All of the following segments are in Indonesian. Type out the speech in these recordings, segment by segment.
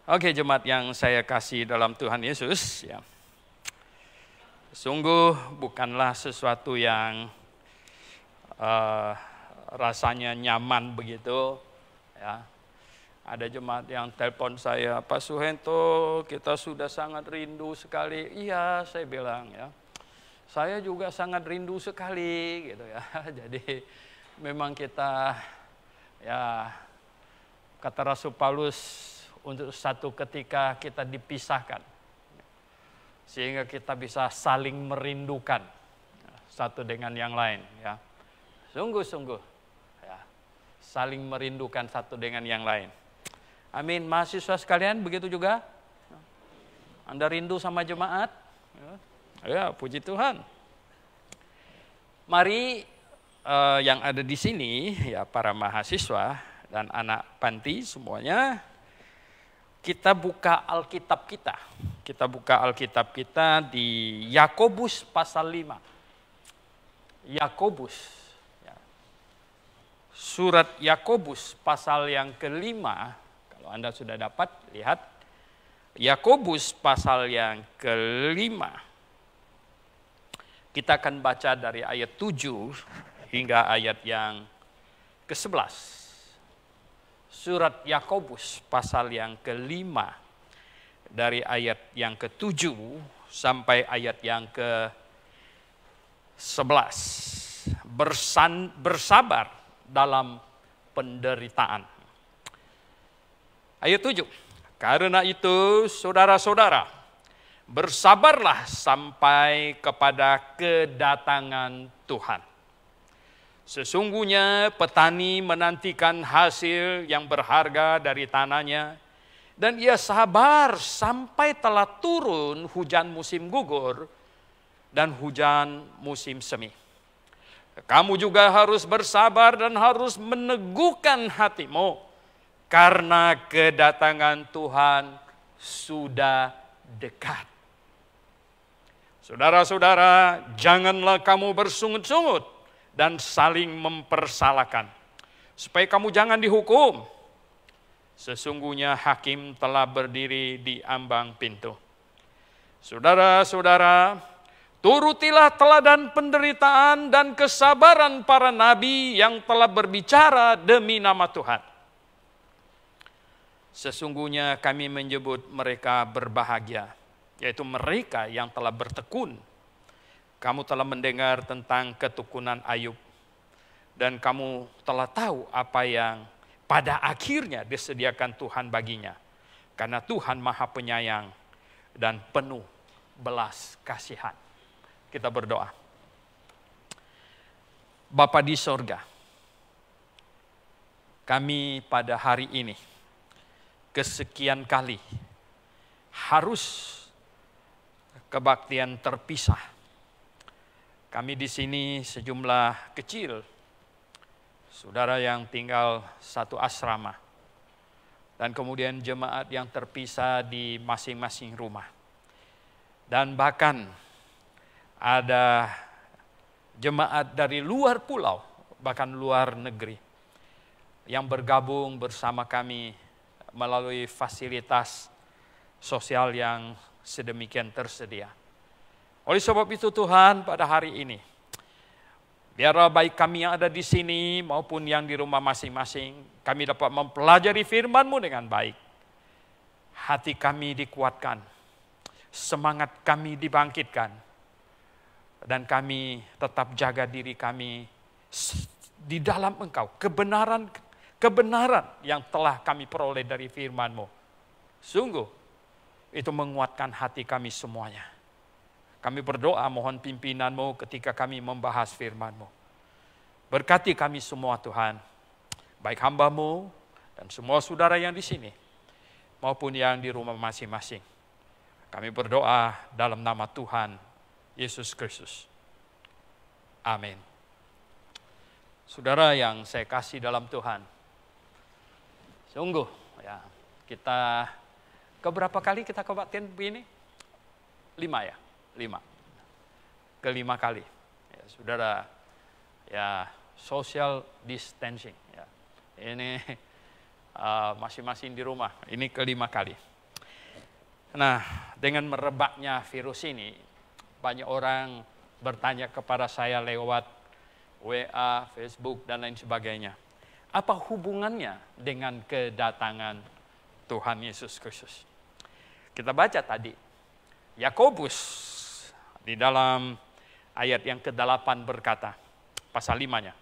Oke, jemaat yang saya kasih dalam Tuhan Yesus, ya. Sungguh bukanlah sesuatu yang rasanya nyaman begitu, ya. Ada jemaat yang telepon saya, Pak Suhento, kita sudah sangat rindu sekali. Iya, saya bilang, ya. Saya juga sangat rindu sekali, gitu ya. Jadi memang kita, ya, kata Rasul Paulus, untuk satu ketika kita dipisahkan, sehingga kita bisa saling merindukan satu dengan yang lain, ya. Sungguh-sungguh, ya, saling merindukan satu dengan yang lain. Amin. Mahasiswa sekalian, begitu juga. Anda rindu sama jemaat? Ya, puji Tuhan. Mari yang ada di sini, ya, para mahasiswa dan anak panti semuanya, kita buka Alkitab kita. Kita buka Alkitab kita di Yakobus pasal 5. Yakobus. Ya. Surat Yakobus pasal yang kelima. Kalau Anda sudah dapat, lihat. Yakobus pasal yang kelima. Kita akan baca dari ayat 7 hingga ayat yang ke-11. Surat Yakobus pasal yang kelima dari ayat yang ke-7 sampai ayat yang ke-11. Bersabar dalam penderitaan. Ayat 7. Karena itu saudara-saudara, bersabarlah sampai kepada kedatangan Tuhan. Sesungguhnya petani menantikan hasil yang berharga dari tanahnya, dan ia sabar sampai telah turun hujan musim gugur dan hujan musim semi. Kamu juga harus bersabar dan harus meneguhkan hatimu, karena kedatangan Tuhan sudah dekat. Saudara-saudara, janganlah kamu bersungut-sungut dan saling mempersalahkan, supaya kamu jangan dihukum. Sesungguhnya hakim telah berdiri di ambang pintu. Saudara-saudara, turutilah teladan penderitaan dan kesabaran para nabi yang telah berbicara demi nama Tuhan. Sesungguhnya kami menyebut mereka berbahagia, yaitu mereka yang telah bertekun. Kamu telah mendengar tentang ketekunan Ayub, dan kamu telah tahu apa yang pada akhirnya disediakan Tuhan baginya. Karena Tuhan Maha Penyayang dan penuh belas kasihan. Kita berdoa. Bapa di sorga, kami pada hari ini kesekian kali harus kebaktian terpisah. Kami di sini sejumlah kecil, saudara yang tinggal satu asrama, dan kemudian jemaat yang terpisah di masing-masing rumah. Dan bahkan ada jemaat dari luar pulau, bahkan luar negeri, yang bergabung bersama kami melalui fasilitas sosial yang sedemikian tersedia. Oleh sebab itu Tuhan, pada hari ini, biarlah baik kami yang ada di sini maupun yang di rumah masing-masing, kami dapat mempelajari firman-Mu dengan baik. Hati kami dikuatkan, semangat kami dibangkitkan, dan kami tetap jaga diri kami di dalam Engkau. Kebenaran yang telah kami peroleh dari firman-Mu. Sungguh, itu menguatkan hati kami semuanya. Kami berdoa mohon pimpinan-Mu ketika kami membahas firman-Mu. Berkati kami semua Tuhan, baik hamba-Mu dan semua saudara yang di sini, maupun yang di rumah masing-masing. Kami berdoa dalam nama Tuhan Yesus Kristus. Amin. Saudara yang saya kasih dalam Tuhan, sungguh ya, kita keberapa kali kita kebaktian begini? 5 ya? 5. Kelima kali. Ya, saudara, ya, social distancing. Ya. Ini masing-masing di rumah. Ini kelima kali. Nah, dengan merebaknya virus ini, banyak orang bertanya kepada saya lewat WA, Facebook, dan lain sebagainya. Apa hubungannya dengan kedatangan Tuhan Yesus Kristus? Kita baca tadi, Yakobus di dalam ayat yang ke-8 berkata, pasal 5-nya,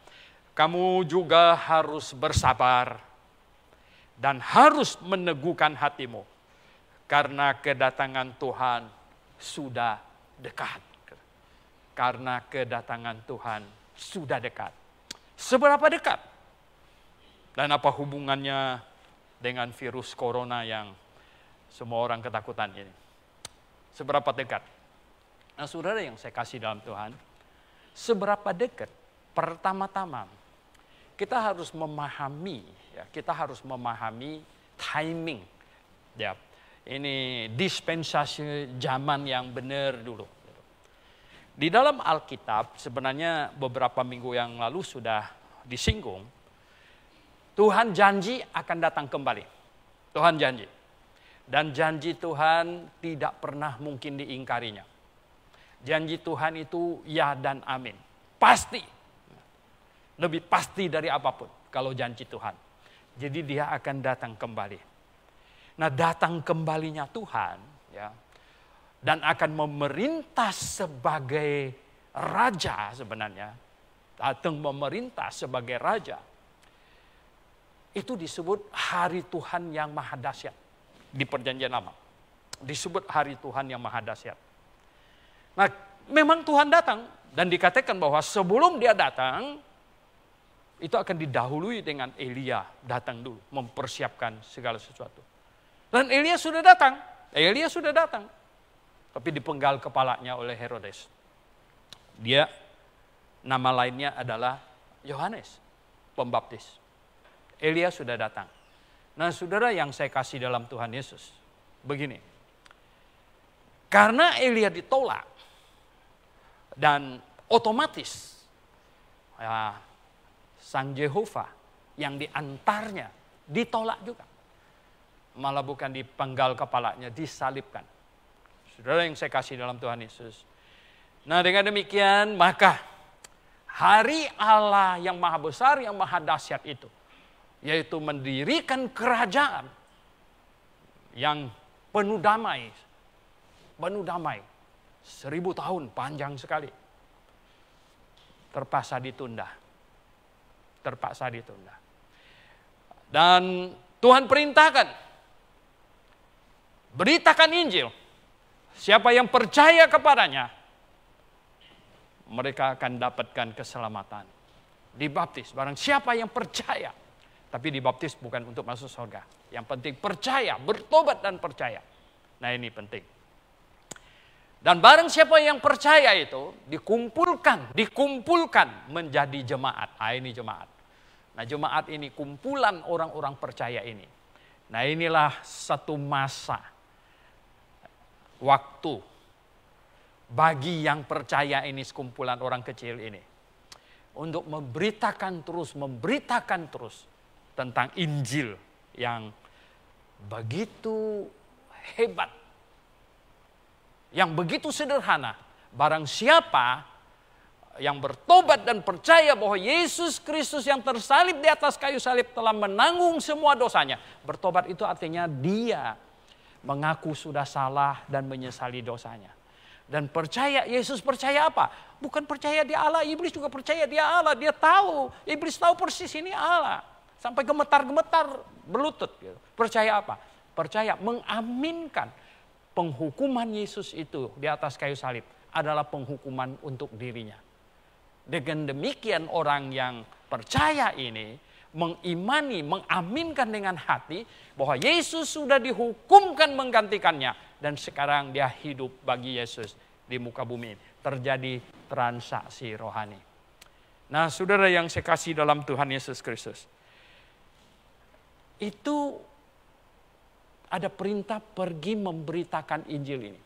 kamu juga harus bersabar dan harus meneguhkan hatimu, karena kedatangan Tuhan sudah dekat. Karena kedatangan Tuhan sudah dekat. Seberapa dekat? Dan apa hubungannya dengan virus corona yang semua orang ketakutan ini? Seberapa dekat? Nah, saudara yang saya kasih dalam Tuhan, seberapa dekat? Pertama-tama, kita harus memahami, kita harus memahami timing. Ya, ini dispensasi zaman yang benar dulu. Di dalam Alkitab, sebenarnya beberapa minggu yang lalu sudah disinggung, Tuhan janji akan datang kembali. Tuhan janji. Dan janji Tuhan tidak pernah mungkin diingkarinya. Janji Tuhan itu ya dan amin. Pasti. Lebih pasti dari apapun kalau janji Tuhan. Jadi dia akan datang kembali. Nah, datang kembalinya Tuhan, ya, dan akan memerintah sebagai raja sebenarnya. Datang memerintah sebagai raja. Itu disebut hari Tuhan yang maha dahsyat. Di perjanjian lama. Disebut hari Tuhan yang maha dahsyat. Nah, memang Tuhan datang. Dan dikatakan bahwa sebelum dia datang, itu akan didahului dengan Elia datang dulu. Mempersiapkan segala sesuatu. Dan Elia sudah datang. Elia sudah datang. Tapi dipenggal kepalanya oleh Herodes. Dia, nama lainnya adalah Yohanes Pembaptis. Elia sudah datang. Nah, saudara yang saya kasih dalam Tuhan Yesus, begini. Karena Elia ditolak, dan otomatis ya, Sang Yehova yang diantarnya ditolak juga. Malah bukan dipenggal kepalanya, disalibkan. Saudara yang saya kasih dalam Tuhan Yesus. Nah, dengan demikian maka hari Allah yang maha besar, yang maha dahsyat itu, yaitu mendirikan kerajaan yang penuh damai. 1000 tahun, panjang sekali. Terpaksa ditunda. Dan Tuhan perintahkan, beritakan Injil. Siapa yang percaya kepadanya, mereka akan dapatkan keselamatan. Dibaptis, barang siapa yang percaya. Tapi dibaptis bukan untuk masuk surga. Yang penting percaya, bertobat dan percaya. Nah, ini penting. Dan barang siapa yang percaya itu dikumpulkan menjadi jemaat. Nah, ini jemaat. Nah, jemaat ini kumpulan orang-orang percaya ini. Nah, inilah satu masa waktu bagi yang percaya ini, sekumpulan orang kecil ini, untuk memberitakan terus tentang Injil yang begitu hebat, yang begitu sederhana. Barang siapa yang bertobat dan percaya bahwa Yesus Kristus yang tersalib di atas kayu salib telah menanggung semua dosanya. Bertobat itu artinya dia mengaku sudah salah dan menyesali dosanya. Dan percaya, Yesus percaya apa? Bukan percaya dia Allah, iblis juga percaya dia Allah. Dia tahu, iblis tahu persis ini Allah. Sampai gemetar-gemetar berlutut. Gitu. Percaya apa? Percaya mengaminkan penghukuman Yesus itu di atas kayu salib adalah penghukuman untuk dirinya. Dengan demikian orang yang percaya ini mengimani, mengaminkan dengan hati bahwa Yesus sudah dihukumkan menggantikannya. Dan sekarang dia hidup bagi Yesus di muka bumi. Terjadi transaksi rohani. Nah, saudara yang saya kasih dalam Tuhan Yesus Kristus. Itu ada perintah pergi memberitakan Injil ini.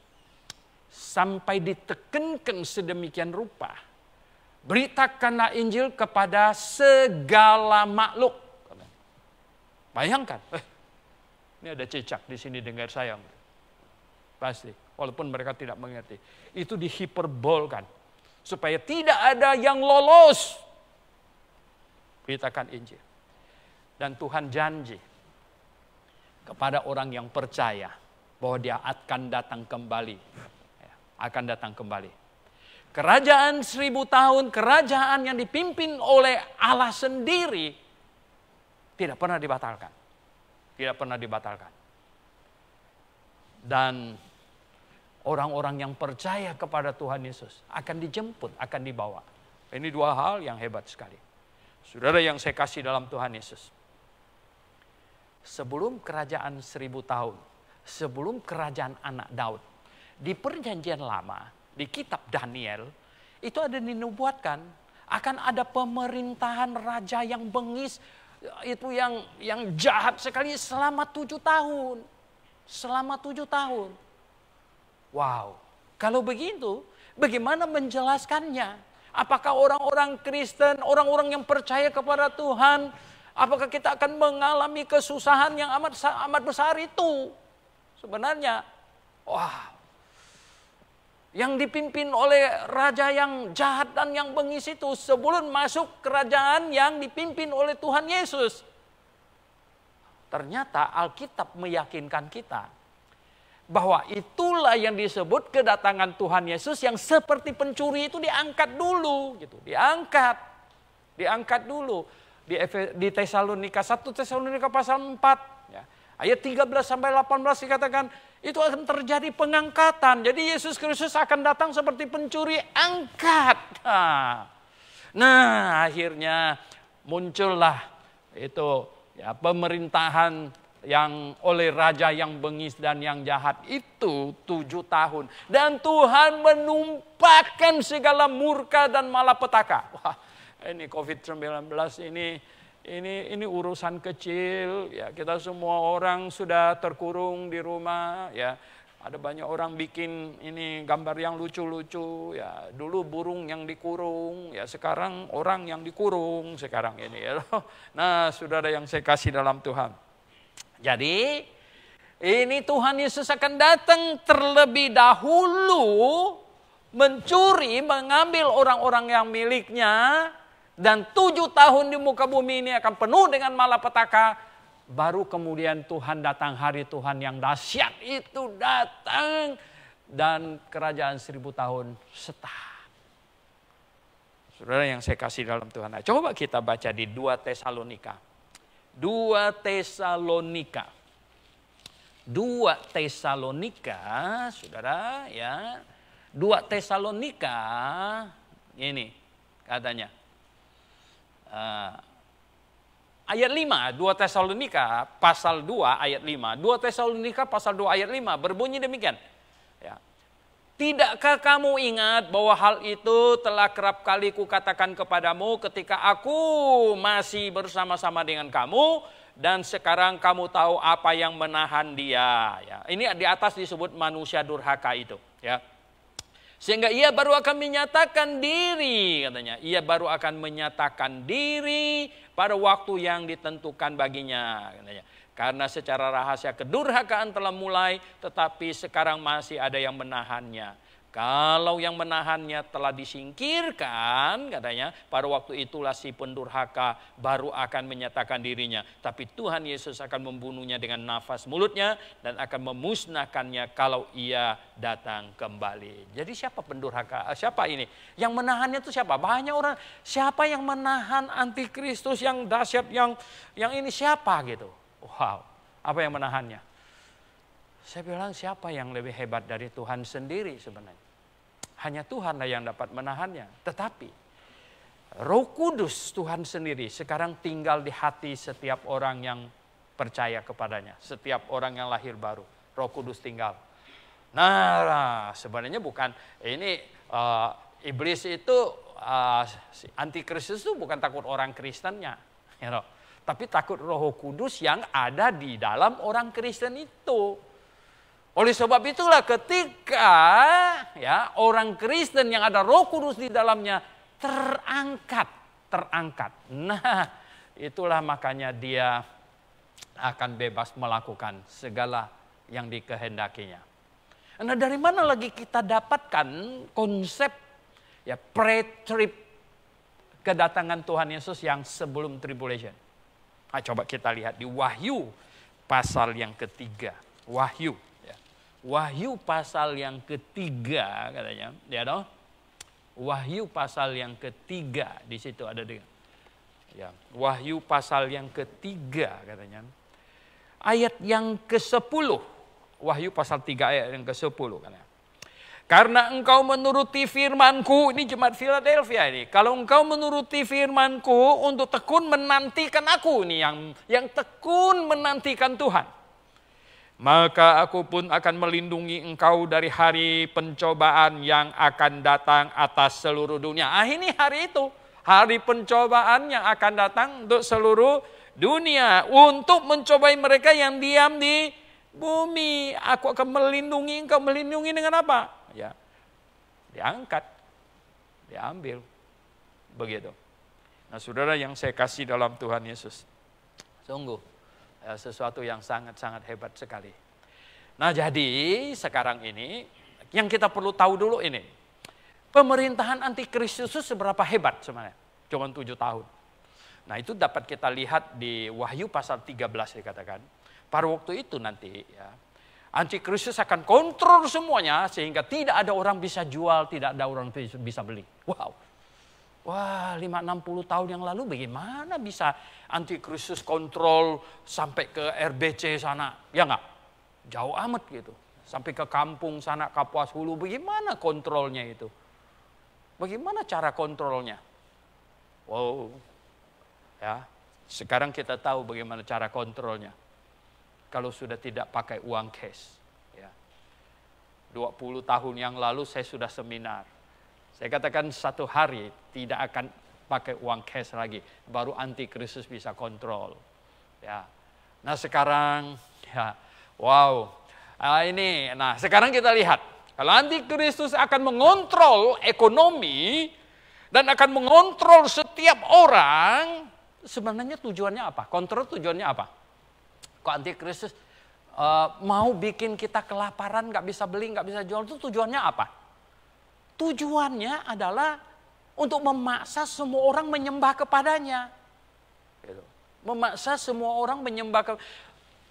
Sampai ditekankan sedemikian rupa. Beritakanlah Injil kepada segala makhluk. Bayangkan, ini ada cicak di sini dengar saya. Pasti. Walaupun mereka tidak mengerti. Itu dihiperbolkan. Supaya tidak ada yang lolos. Beritakan Injil. Dan Tuhan janji kepada orang yang percaya bahwa dia akan datang kembali. Akan datang kembali. Kerajaan 1000 tahun, kerajaan yang dipimpin oleh Allah sendiri, tidak pernah dibatalkan. Tidak pernah dibatalkan. Dan orang-orang yang percaya kepada Tuhan Yesus akan dijemput, akan dibawa. Ini dua hal yang hebat sekali. Saudara yang saya kasih dalam Tuhan Yesus. Sebelum kerajaan 1000 tahun, sebelum kerajaan anak Daud, di perjanjian lama, di kitab Daniel, itu ada dinubuatkan akan ada pemerintahan raja yang bengis, itu yang jahat sekali selama 7 tahun. Selama 7 tahun. Wow, kalau begitu, bagaimana menjelaskannya? Apakah orang-orang Kristen, orang-orang yang percaya kepada Tuhan, apakah kita akan mengalami kesusahan yang amat besar itu? Sebenarnya, wow. Yang dipimpin oleh raja yang jahat dan yang bengis itu sebelum masuk kerajaan yang dipimpin oleh Tuhan Yesus. Ternyata Alkitab meyakinkan kita bahwa itulah yang disebut kedatangan Tuhan Yesus yang seperti pencuri itu diangkat dulu gitu. Diangkat dulu. Di Tesalonika 1 Tesalonika pasal 4 ya. Ayat 13 sampai 18 dikatakan itu akan terjadi pengangkatan. Jadi Yesus Kristus akan datang seperti pencuri angkat. Nah, akhirnya muncullah itu ya, pemerintahan yang oleh raja yang bengis dan yang jahat itu 7 tahun. Dan Tuhan menumpahkan segala murka dan malapetaka. Wah, ini COVID-19 ini urusan kecil ya, kita semua orang sudah terkurung di rumah ya. Ada banyak orang bikin ini gambar yang lucu-lucu ya. Dulu burung yang dikurung ya, sekarang orang yang dikurung sekarang ini ya. Nah, saudara yang saya kasih dalam Tuhan. Jadi ini Tuhan Yesus akan datang terlebih dahulu mencuri, mengambil orang-orang yang miliknya. Dan 7 tahun di muka bumi ini akan penuh dengan malapetaka. Baru kemudian Tuhan datang, hari Tuhan yang dahsyat itu datang. Dan kerajaan 1000 tahun stop. Saudara yang saya kasih dalam Tuhan. Nah, coba kita baca di 2 Tesalonika. 2 Tesalonika. 2 Tesalonika, saudara ya. 2 Tesalonika, ini katanya. Ayat 5, 2 Tesalonika pasal 2 ayat 5. 2 Tesalonika pasal 2 ayat 5 berbunyi demikian. Ya. Tidakkah kamu ingat bahwa hal itu telah kerap kali kukatakan kepadamu ketika aku masih bersama-sama dengan kamu, dan sekarang kamu tahu apa yang menahan dia. Ya. Ini di atas disebut manusia durhaka itu. Ya. Sehingga ia baru akan menyatakan diri, katanya. Ia baru akan menyatakan diri pada waktu yang ditentukan baginya, katanya. Karena secara rahasia kedurhakaan telah mulai, tetapi sekarang masih ada yang menahannya. Kalau yang menahannya telah disingkirkan, katanya, pada waktu itulah si pendurhaka baru akan menyatakan dirinya. Tapi Tuhan Yesus akan membunuhnya dengan nafas mulutnya dan akan memusnahkannya kalau ia datang kembali. Jadi siapa pendurhaka? Siapa ini? Yang menahannya itu siapa? Banyak orang. Siapa yang menahan antikristus yang dahsyat, yang ini siapa gitu? Wow, apa yang menahannya? Saya bilang siapa yang lebih hebat dari Tuhan sendiri sebenarnya. Hanya Tuhanlah yang dapat menahannya. Tetapi Roh Kudus Tuhan sendiri sekarang tinggal di hati setiap orang yang percaya kepadanya. Setiap orang yang lahir baru. Roh Kudus tinggal. Nah, sebenarnya bukan ini iblis itu antikristus itu bukan takut orang Kristennya. You know. Tapi takut Roh Kudus yang ada di dalam orang Kristen itu. Oleh sebab itulah ketika ya orang Kristen yang ada Roh Kudus di dalamnya terangkat. Nah, itulah makanya dia akan bebas melakukan segala yang dikehendakinya. Nah, dari mana lagi kita dapatkan konsep ya pre-trib kedatangan Tuhan Yesus yang sebelum tribulation? Nah, coba kita lihat di Wahyu pasal yang ketiga. Wahyu. Ya. Wahyu pasal yang ketiga katanya. Ya dong. Wahyu pasal yang ketiga. Di situ ada dengan. Ya. Wahyu pasal yang ketiga katanya. Ayat yang ke-10. Wahyu pasal 3 ayat yang ke-10 katanya. Karena engkau menuruti firman-Ku, ini jemaat Philadelphia ini. Kalau engkau menuruti firman-Ku untuk tekun menantikan aku, ini yang tekun menantikan Tuhan. Maka aku pun akan melindungi engkau dari hari pencobaan yang akan datang atas seluruh dunia. Ini hari itu, hari pencobaan yang akan datang untuk seluruh dunia. Untuk mencobai mereka yang diam di bumi. Aku akan melindungi engkau, melindungi dengan apa? Ya, diangkat, diambil, begitu. Nah, saudara yang saya kasih dalam Tuhan Yesus, sungguh ya, sesuatu yang sangat-sangat hebat sekali. Nah, jadi sekarang ini yang kita perlu tahu dulu ini, pemerintahan antikristus itu seberapa hebat sebenarnya? Cuma 7 tahun. Nah, itu dapat kita lihat di Wahyu pasal 13 dikatakan. Pada waktu itu nanti ya, Antikristus akan kontrol semuanya sehingga tidak ada orang bisa jual, tidak ada orang bisa beli. Wow. Wah, 5-60 tahun yang lalu bagaimana bisa Antikristus kontrol sampai ke RBC sana? Ya enggak? Jauh amat gitu. Sampai ke kampung sana, Kapuas Hulu, bagaimana kontrolnya itu? Bagaimana cara kontrolnya? Wow. Ya, sekarang kita tahu bagaimana cara kontrolnya. Kalau sudah tidak pakai uang cash. Ya. 20 tahun yang lalu saya sudah seminar. Saya katakan 1 hari tidak akan pakai uang cash lagi. Baru antikristus bisa kontrol. Ya. Nah sekarang, ya, wow. Nah sekarang kita lihat. Kalau antikristus akan mengontrol ekonomi dan akan mengontrol setiap orang, sebenarnya tujuannya apa? Kontrol tujuannya apa? Kok antikristus mau bikin kita kelaparan, nggak bisa beli, nggak bisa jual, itu tujuannya apa? Tujuannya adalah untuk memaksa semua orang menyembah kepadanya. Gitu. Memaksa semua orang menyembah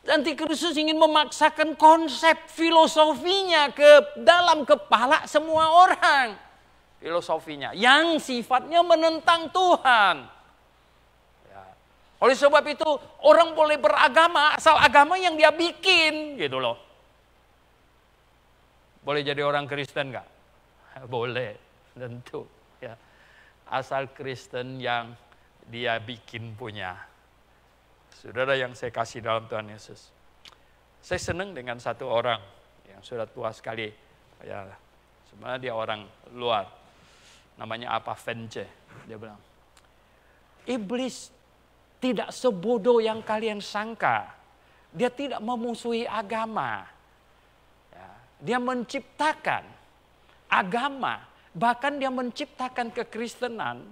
Antikristus ingin memaksakan konsep filosofinya ke dalam kepala semua orang. Filosofinya yang sifatnya menentang Tuhan. Oleh sebab itu orang boleh beragama asal agama yang dia bikin gitu loh. Boleh jadi orang Kristen enggak? Boleh, tentu ya. Asal Kristen yang dia bikin punya. Saudara yang saya kasih dalam Tuhan Yesus. Saya senang dengan satu orang yang sudah tua sekali. Ya, sebenarnya dia orang luar. Namanya apa? Vence. Dia bilang, iblis tidak sebodoh yang kalian sangka. Dia tidak memusuhi agama. Ya, dia menciptakan agama. Bahkan dia menciptakan kekristenan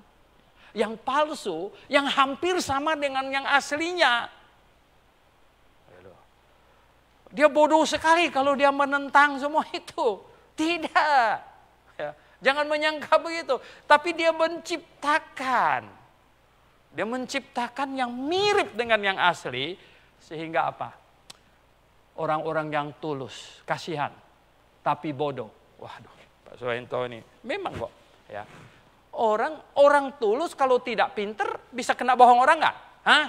yang palsu, yang hampir sama dengan yang aslinya. Dia bodoh sekali kalau dia menentang semua itu. Tidak. Ya, jangan menyangka begitu. Tapi dia menciptakan. Dia menciptakan yang mirip dengan yang asli. Sehingga apa? Orang-orang yang tulus, kasihan, tapi bodoh. Waduh, Pak Suwento ini memang kok. Ya. Orang tulus kalau tidak pinter bisa kena bohong orang nggak? Hah?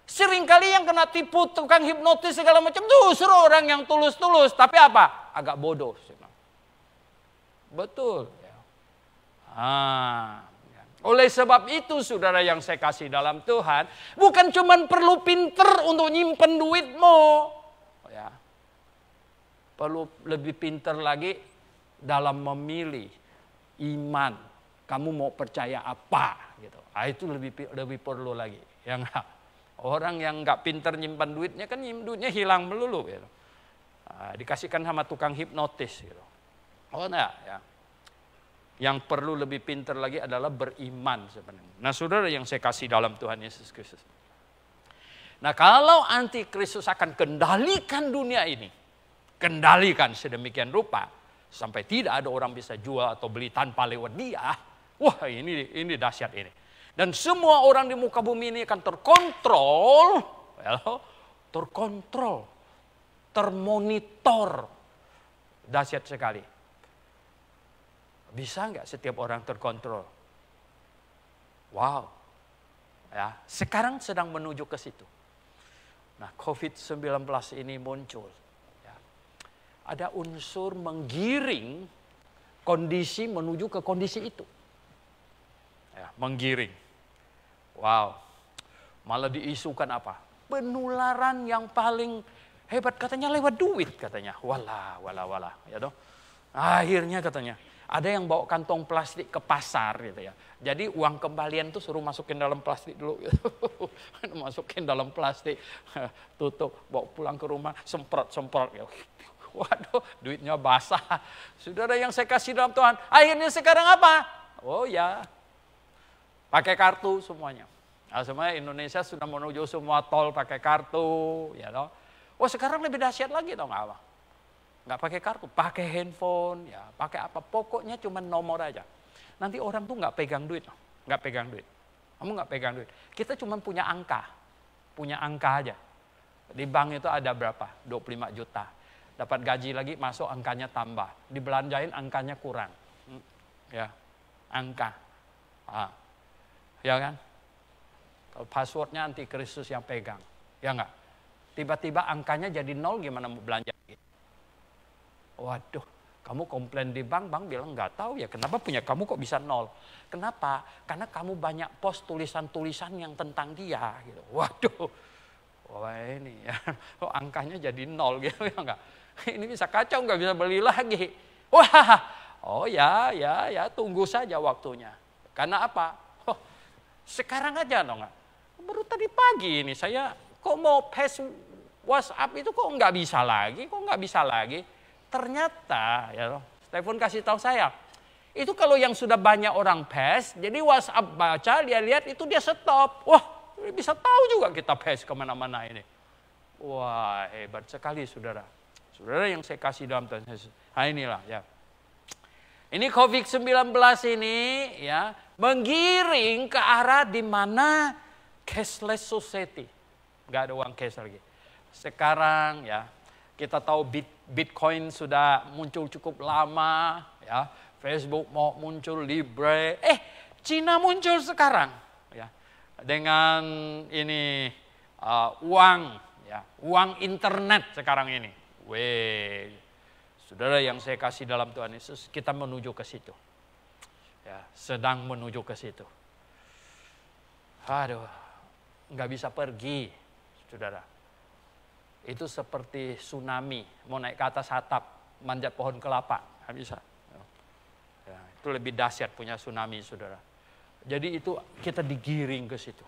Seringkali yang kena tipu tukang hipnotis segala macam justru orang yang tulus-tulus. Tapi apa? Agak bodoh. Betul. Oleh sebab itu saudara yang saya kasih dalam Tuhan, bukan cuma perlu pinter untuk nyimpen duitmu. Ya. Perlu lebih pinter lagi dalam memilih iman. Kamu mau percaya apa? Gitu. Itu lebih perlu lagi. Yang orang yang nggak pinter nyimpan duitnya kan duitnya hilang melulu. Gitu. Dikasihkan sama tukang hipnotis. Gitu. Oh enggak ya. Yang perlu lebih pintar lagi adalah beriman sebenarnya. Nah saudara yang saya kasih dalam Tuhan Yesus Kristus. Nah kalau antikristus akan kendalikan dunia ini. kendalikan sedemikian rupa sampai tidak ada orang bisa jual atau beli tanpa lewat dia. Wah, ini dahsyat ini. Dan semua orang di muka bumi ini akan terkontrol, termonitor. Dahsyat sekali. Bisa nggak setiap orang terkontrol? Wow. Ya, sekarang sedang menuju ke situ. Nah, COVID-19 ini muncul. Ya. Ada unsur menggiring kondisi menuju ke kondisi itu. Ya, menggiring. Wow. Malah diisukan apa? Penularan yang paling hebat katanya lewat duit katanya. Walah. Ya toh. Akhirnya katanya ada yang bawa kantong plastik ke pasar gitu ya. Jadi uang kembalian tuh suruh masukin dalam plastik dulu. Gitu. Masukin dalam plastik, tutup, bawa pulang ke rumah, semprot. Gitu. Waduh, duitnya basah. Saudara yang saya kasih dalam Tuhan, akhirnya sekarang apa? Oh ya, pakai kartu semuanya. Nah, semuanya Indonesia sudah menuju semua tol pakai kartu, ya toh. Oh sekarang lebih dahsyat lagi tau nggak apa? Nggak pakai kartu, pakai handphone, ya pakai apa? Pokoknya cuma nomor aja. Nanti orang tuh nggak pegang duit, nggak pegang duit. Kamu nggak pegang duit. Kita cuma punya angka aja. Di bank itu ada berapa? 25 juta. Dapat gaji lagi masuk angkanya tambah. Dibelanjain angkanya kurang. Ya, angka. Ya kan? Kalau passwordnya antikristus yang pegang, ya nggak? Tiba-tiba angkanya jadi 0 gimana mau belanja? Waduh, kamu komplain di bank bilang nggak tahu ya kenapa punya kamu kok bisa 0. Kenapa? Karena kamu banyak post tulisan-tulisan yang tentang dia. Gitu. Waduh, wah ini ya, kok angkanya jadi 0 gitu ya nggak? Ini bisa kacau, nggak bisa beli lagi. Wah, oh ya, tunggu saja waktunya. Karena apa? Oh, sekarang aja dong nggak? Baru tadi pagi ini saya kok mau pass WhatsApp itu kok nggak bisa lagi? Ternyata, ya, Stephen kasih tahu saya, itu kalau yang sudah banyak orang pass, jadi WhatsApp baca, dia lihat itu dia stop. Wah, bisa tahu juga kita pass kemana-mana ini. Wah, hebat sekali saudara. Saudara yang saya kasih dalam Tuhan Yesus. Nah inilah ya. Ini COVID-19 ini ya menggiring ke arah di mana cashless society. Nggak ada uang cash lagi. Sekarang ya kita tahu Bitcoin sudah muncul cukup lama, ya. Facebook mau muncul Libre, Cina muncul sekarang, ya. Dengan ini uang, ya, uang internet sekarang ini. Weh, saudara yang saya kasih dalam Tuhan Yesus, kita menuju ke situ, ya, sedang menuju ke situ. Aduh, nggak bisa pergi, saudara. Itu seperti tsunami, mau naik ke atas atap, manjat pohon kelapa, nggak bisa. Ya, itu lebih dahsyat punya tsunami, saudara. Jadi itu kita digiring ke situ.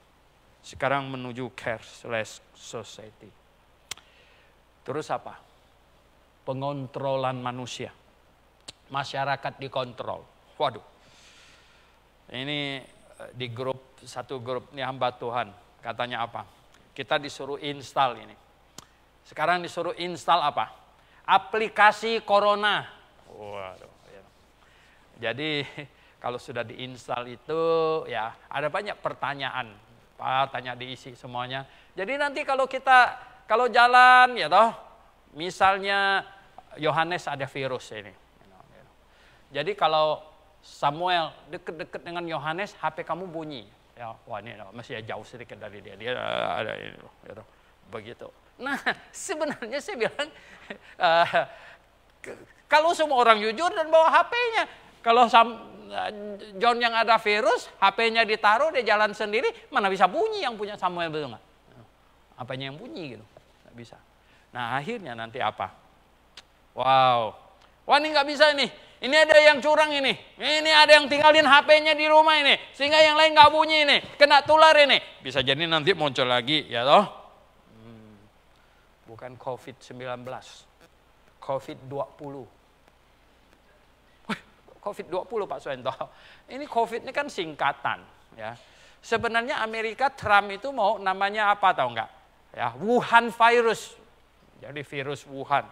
Sekarang menuju cashless society. Terus apa? Pengontrolan manusia. Masyarakat dikontrol. Waduh. Ini di satu grup nih hamba Tuhan, katanya apa? Kita disuruh install ini. Sekarang disuruh install apa? Aplikasi Corona. Waduh. Ya. Jadi kalau sudah diinstal itu ya ada banyak pertanyaan. Tanya diisi semuanya. Jadi nanti kalau jalan ya toh, misalnya Yohanes ada virus ini. Jadi kalau Samuel deket-deket dengan Yohanes, HP kamu bunyi. Ya, wah ini masih jauh sedikit dari dia. Dia ada ini, ya toh. Begitu. Nah, sebenarnya saya bilang, kalau semua orang jujur dan bawa HP-nya, kalau John yang ada virus, HP-nya ditaruh, dia jalan sendiri, mana bisa bunyi yang punya Samuel, betul nggak? Apanya yang bunyi gitu, nggak bisa. Nah, akhirnya nanti apa? Wow, wah ini nggak bisa ini ada yang curang ini ada yang tinggalin HP-nya di rumah ini, sehingga yang lain nggak bunyi ini, kena tular ini. Bisa jadi nanti muncul lagi, ya toh? Bukan COVID-19, COVID-20. COVID-20 Pak Suento. Ini COVID ini kan singkatan. Ya. Sebenarnya Amerika Trump itu mau namanya apa tahu nggak? Ya, Wuhan virus. Jadi virus Wuhan.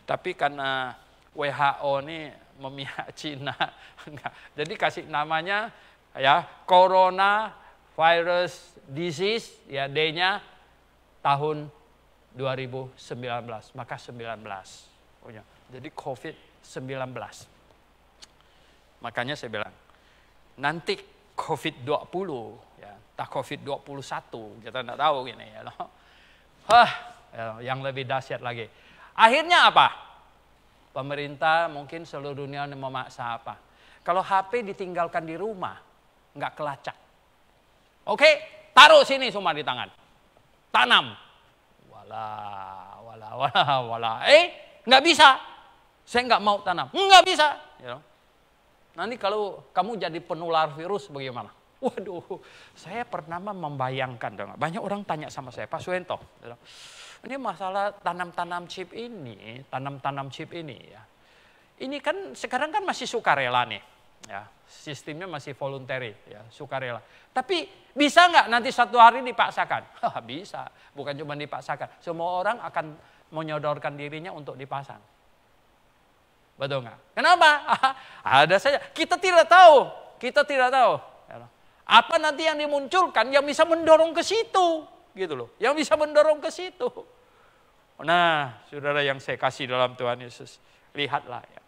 Tapi karena WHO ini memihak Cina, jadi kasih namanya ya Corona Virus Disease, ya D-nya tahun 2019, maka 19. Jadi COVID-19. Makanya saya bilang, nanti COVID-20, ya, tak COVID-21, kita tidak tahu gini ya. Yang lebih dahsyat lagi. Akhirnya apa? Pemerintah mungkin seluruh dunia memaksa apa? Kalau HP ditinggalkan di rumah, nggak kelacak. Oke, taruh sini semua di tangan. Tanam. Wala. Nggak bisa. Saya nggak mau tanam. Nggak bisa. Nanti kalau kamu jadi penular virus bagaimana? Waduh, saya pernah membayangkan. Banyak orang tanya sama saya, Pak Suento. Ini masalah tanam-tanam chip ini ya. Ini kan sekarang kan masih sukarela nih. Ya, sistemnya masih voluntary, ya, sukarela. Tapi bisa nggak nanti suatu hari dipaksakan? Bisa, bukan cuma dipaksakan. Semua orang akan menyodorkan dirinya untuk dipasang. Betul nggak? Kenapa? Ada saja. Kita tidak tahu. Apa nanti yang dimunculkan yang bisa mendorong ke situ, gitu loh. Yang bisa mendorong ke situ. Nah, saudara yang saya kasih dalam Tuhan Yesus, lihatlah ya.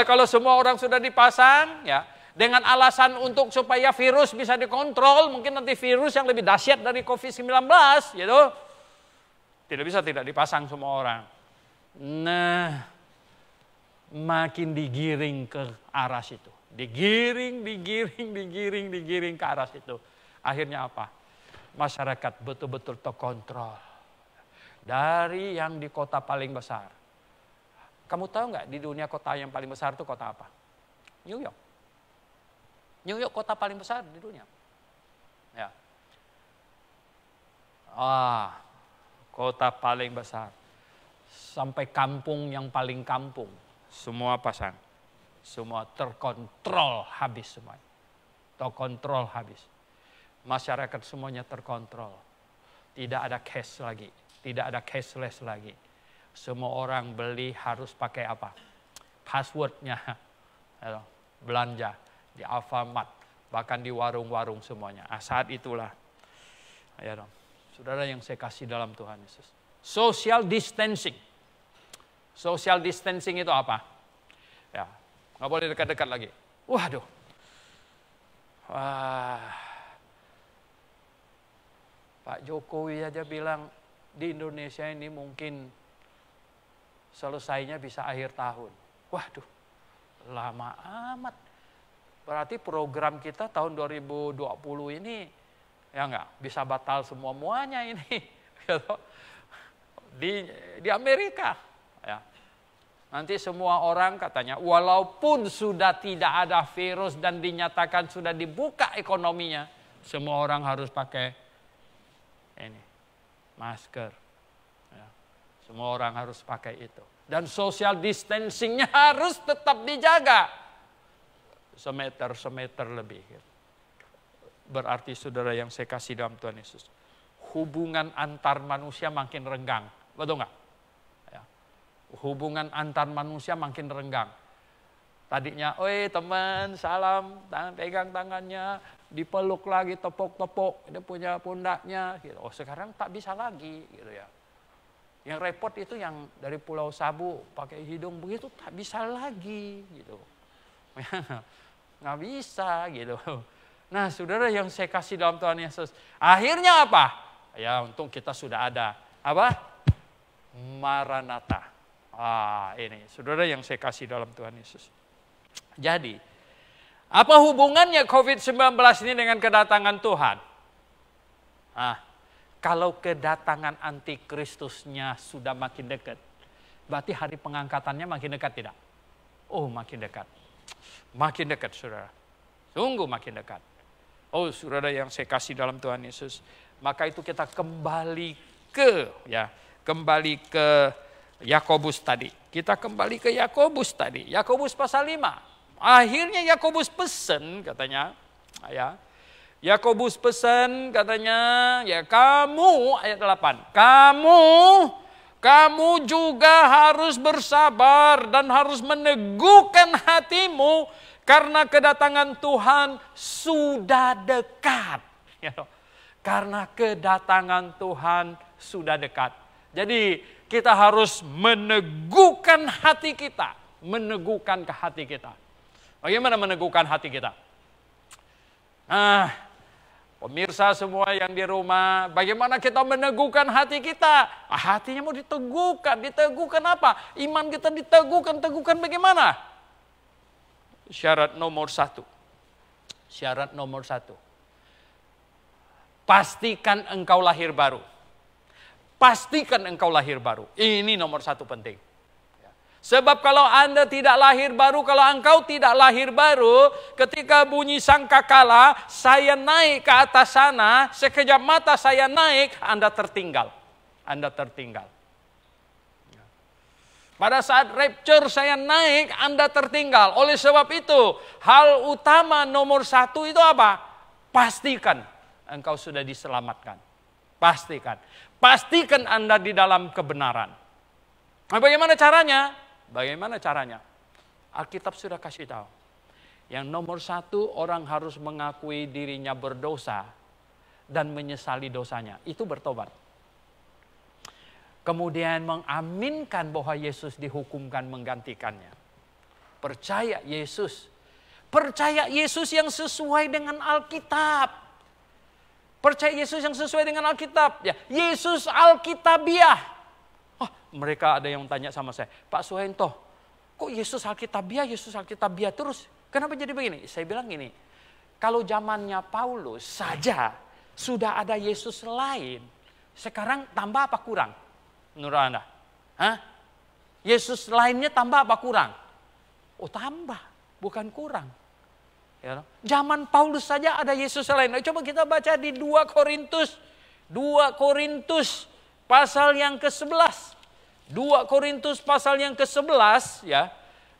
Kalau semua orang sudah dipasang, ya, dengan alasan untuk supaya virus bisa dikontrol, mungkin nanti virus yang lebih dahsyat dari COVID-19, gitu. Tidak bisa tidak dipasang semua orang. Nah, makin digiring ke arah situ. Digiring ke arah situ. Akhirnya apa? Masyarakat betul-betul terkontrol. Dari yang di kota paling besar. Kamu tahu nggak di dunia kota yang paling besar itu kota apa? New York. New York kota paling besar di dunia. Ya. Kota paling besar. Sampai kampung yang paling kampung. Semua pasang. Semua terkontrol habis semuanya. Terkontrol habis. Masyarakat semuanya terkontrol. Tidak ada cash lagi. Tidak ada cashless lagi. Semua orang beli harus pakai apa? Passwordnya. Belanja di Alfamart. Bahkan di warung-warung semuanya. Saat itulah. Ya dong. Saudara yang saya kasih dalam Tuhan Yesus. Social distancing. Social distancing itu apa? Ya, nggak boleh dekat-dekat lagi. Waduh. Pak Jokowi aja bilang di Indonesia ini mungkin selesainya bisa akhir tahun. Waduh, lama amat. Berarti program kita tahun 2020 ini ya nggak bisa batal semuanya ini. Di Amerika, ya. Nanti semua orang katanya, walaupun sudah tidak ada virus dan dinyatakan sudah dibuka ekonominya, semua orang harus pakai ini masker. Ya. Semua orang harus pakai itu. Dan social distancingnya harus tetap dijaga. Semeter lebih. Berarti saudara yang saya kasih dalam Tuhan Yesus, hubungan antar manusia makin renggang. Betul nggak? Ya. Hubungan antar manusia makin renggang. Tadinya, teman, salam, pegang tangannya, dipeluk lagi, tepuk-tepuk, dia punya pundaknya. Gitu. Sekarang tak bisa lagi, gitu ya. Yang repot itu yang dari Pulau Sabu pakai hidung begitu tak bisa lagi, gitu. Nggak bisa, gitu. Nah, saudara yang saya kasih dalam Tuhan Yesus, akhirnya apa? Ya, untung kita sudah ada apa? Maranatha. Ini saudara yang saya kasih dalam Tuhan Yesus. Jadi, apa hubungannya COVID-19 ini dengan kedatangan Tuhan? Kalau kedatangan antikristusnya sudah makin dekat, berarti hari pengangkatannya makin dekat tidak? Makin dekat. Makin dekat, saudara. Sungguh makin dekat. Saudara yang saya kasih dalam Tuhan Yesus, maka itu kita kembali ke Yakobus tadi. Kita kembali ke Yakobus tadi. Yakobus pasal 5. Akhirnya Yakobus pesan katanya, ya. Yakobus pesan katanya, ya kamu ayat 8. Kamu kamu juga harus bersabar dan harus meneguhkan hatimu karena kedatangan Tuhan sudah dekat. Karena kedatangan Tuhan sudah dekat. Jadi kita harus meneguhkan hati kita. Meneguhkan ke hati kita. Bagaimana meneguhkan hati kita? Pemirsa semua yang di rumah, bagaimana kita meneguhkan hati kita? Hatinya mau diteguhkan. Diteguhkan apa? Iman kita diteguhkan. Teguhkan bagaimana? Syarat nomor 1. Syarat nomor 1. Pastikan engkau lahir baru. Pastikan engkau lahir baru. Ini nomor 1 penting. Sebab kalau Anda tidak lahir baru, kalau engkau tidak lahir baru, ketika bunyi sangkakala, saya naik ke atas sana, sekejap mata saya naik, Anda tertinggal. Anda tertinggal. Pada saat rapture saya naik, Anda tertinggal. Oleh sebab itu, hal utama nomor 1 itu apa? Pastikan engkau sudah diselamatkan. Pastikan. Pastikan Anda di dalam kebenaran. Nah, bagaimana caranya? Bagaimana caranya? Alkitab sudah kasih tahu. Yang nomor 1, orang harus mengakui dirinya berdosa dan menyesali dosanya. Itu bertobat. Kemudian mengaminkan bahwa Yesus dihukumkan menggantikannya. Percaya Yesus. Percaya Yesus yang sesuai dengan Alkitab. Percaya Yesus yang sesuai dengan Alkitab. Ya, Yesus Alkitabiah. Mereka ada yang tanya sama saya, Pak Suhento, kok Yesus Alkitabiah, Yesus Alkitabiah terus? Kenapa jadi begini? Saya bilang gini, kalau zamannya Paulus saja sudah ada Yesus lain, sekarang tambah apa kurang? Menurut Anda? Yesus lainnya tambah apa kurang? Oh tambah, bukan kurang. Ya, zaman Paulus saja ada Yesus lain. Coba kita baca di 2 Korintus pasal yang ke-11. 2 Korintus pasal yang ke-11 ya.